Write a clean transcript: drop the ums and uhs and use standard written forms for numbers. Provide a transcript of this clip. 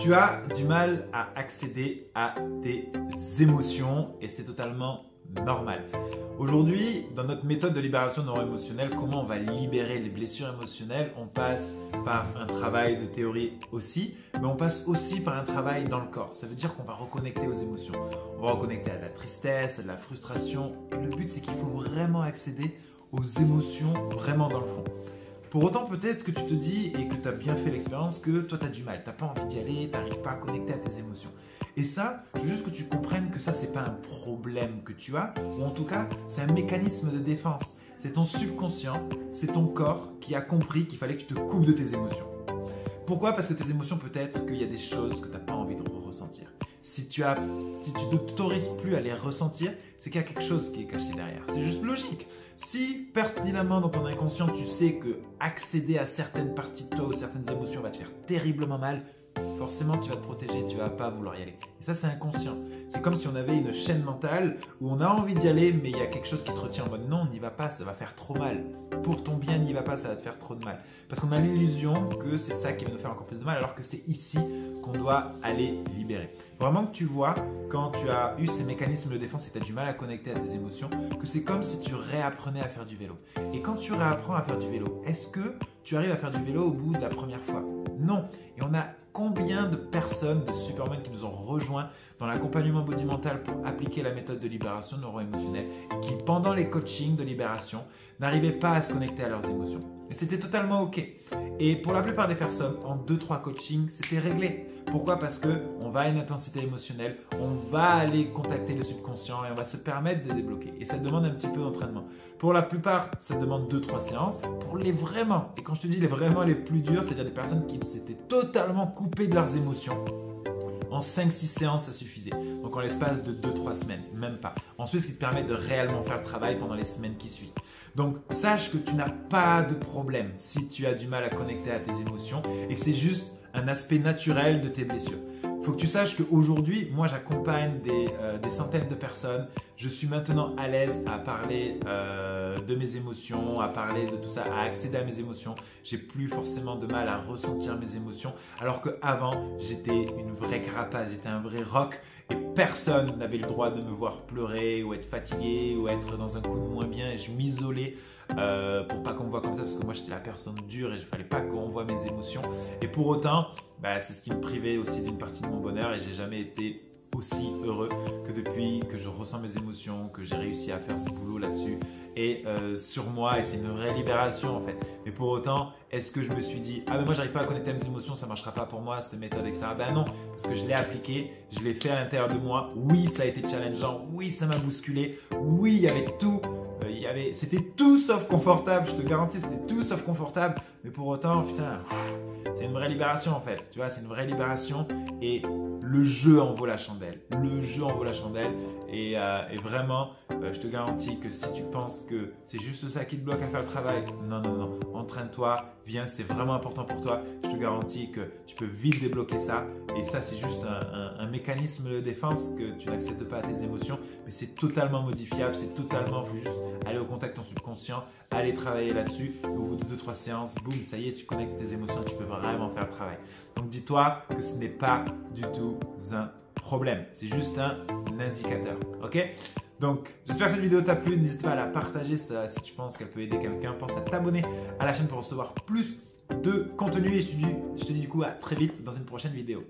Tu as du mal à accéder à tes émotions et c'est totalement normal. Aujourd'hui, dans notre méthode de libération neuro-émotionnelle, comment on va libérer les blessures émotionnelles? On passe par un travail de théorie aussi, mais on passe aussi par un travail dans le corps. Ça veut dire qu'on va reconnecter aux émotions. On va reconnecter à de la tristesse, à de la frustration. Et le but, c'est qu'il faut vraiment accéder aux émotions vraiment dans le fond. Pour autant, peut-être que tu te dis et que tu as bien fait l'expérience que toi, tu as du mal. Tu n'as pas envie d'y aller, tu n'arrives pas à connecter à tes émotions. Et ça, je veux juste que tu comprennes que ça, ce n'est pas un problème que tu as, ou en tout cas, c'est un mécanisme de défense. C'est ton subconscient, c'est ton corps qui a compris qu'il fallait que tu te coupes de tes émotions. Pourquoi? Parce que tes émotions, peut-être qu'il y a des choses que tu n'as pas envie de ressentir. Si tu ne t'autorises plus à les ressentir, c'est qu'il y a quelque chose qui est caché derrière. C'est juste logique. Si pertinemment dans ton inconscient, tu sais que accéder à certaines parties de toi ou certaines émotions va te faire terriblement mal, forcément tu vas te protéger, tu ne vas pas vouloir y aller. Et ça, c'est inconscient. C'est comme si on avait une chaîne mentale où on a envie d'y aller, mais il y a quelque chose qui te retient en mode non, n'y va pas, ça va faire trop mal. Pour ton bien, n'y va pas, ça va te faire trop de mal. Parce qu'on a l'illusion que c'est ça qui va nous faire encore plus de mal, alors que c'est ici qu'on doit aller libérer. Vraiment que tu vois, quand tu as eu ces mécanismes de défense et que tu as du mal à connecter à tes émotions, que c'est comme si tu réapprenais à faire du vélo. Et quand tu réapprends à faire du vélo, est-ce que tu arrives à faire du vélo au bout de la première fois? Non. Et on a combien de personnes, de supermen qui nous ont rejoints dans l'accompagnement body mental pour appliquer la méthode de libération neuro-émotionnelle et qui, pendant les coachings de libération, n'arrivaient pas à se connecter à leurs émotions. Et c'était totalement OK. Et pour la plupart des personnes, en 2-3 coachings, c'était réglé. Pourquoi? Parce qu'on va à une intensité émotionnelle, on va aller contacter le subconscient et on va se permettre de débloquer. Et ça demande un petit peu d'entraînement. Pour la plupart, ça demande 2-3 séances. Pour les vraiment, et quand je te dis les vraiment les plus durs, c'est-à-dire des personnes qui s'étaient totalement coupées de leurs émotions, en 5-6 séances, ça suffisait. Donc en l'espace de 2-3 semaines, même pas. Ensuite, ce qui te permet de réellement faire le travail pendant les semaines qui suivent. Donc sache que tu n'as pas de problème si tu as du mal à connecter à tes émotions et que c'est juste un aspect naturel de tes blessures. Il faut que tu saches qu'aujourd'hui, moi j'accompagne des centaines de personnes. Je suis maintenant à l'aise à parler de mes émotions, à parler de tout ça, à accéder à mes émotions. J'ai plus forcément de mal à ressentir mes émotions. Alors qu'avant, j'étais une vraie carapace, j'étais un vrai roc et personne n'avait le droit de me voir pleurer ou être fatigué ou être dans un coup de moins bien. Et je m'isolais pour pas qu'on me voit comme ça parce que moi j'étais la personne dure et il ne fallait pas qu'on voit mes émotions. Et pour autant, c'est ce qui me privait aussi d'une partie de mon bonheur et j'ai jamais été aussi heureux que depuis que je ressens mes émotions, que j'ai réussi à faire ce boulot là-dessus et sur moi, et c'est une vraie libération en fait. Mais pour autant, est-ce que je me suis dit ah ben moi j'arrive pas à connecter à mes émotions, ça marchera pas pour moi cette méthode, etc. Ben non, parce que je l'ai appliqué, je l'ai fait à l'intérieur de moi. Oui, ça a été challengeant, oui, ça m'a bousculé, oui, il y avait tout. C'était tout sauf confortable, je te garantis, c'était tout sauf confortable. Mais pour autant, putain, c'est une vraie libération en fait. Tu vois, c'est une vraie libération et le jeu en vaut la chandelle. Le jeu en vaut la chandelle et vraiment, je te garantis que si tu penses que c'est juste ça qui te bloque à faire le travail, non, non, non. Entraîne-toi, viens, c'est vraiment important pour toi. Je te garantis que tu peux vite débloquer ça. Et ça, c'est juste un mécanisme de défense que tu n'acceptes pas à tes émotions, mais c'est totalement modifiable, c'est totalement, il faut juste aller au contact de ton subconscient, aller travailler là-dessus. Et au bout de 2-3 séances, boum, ça y est, tu connectes tes émotions, tu peux vraiment faire le travail. Donc dis-toi que ce n'est pas du tout un problème, c'est juste un indicateur, ok? Donc, j'espère que cette vidéo t'a plu. N'hésite pas à la partager si tu penses qu'elle peut aider quelqu'un. Pense à t'abonner à la chaîne pour recevoir plus de contenu. Et je te dis du coup à très vite dans une prochaine vidéo.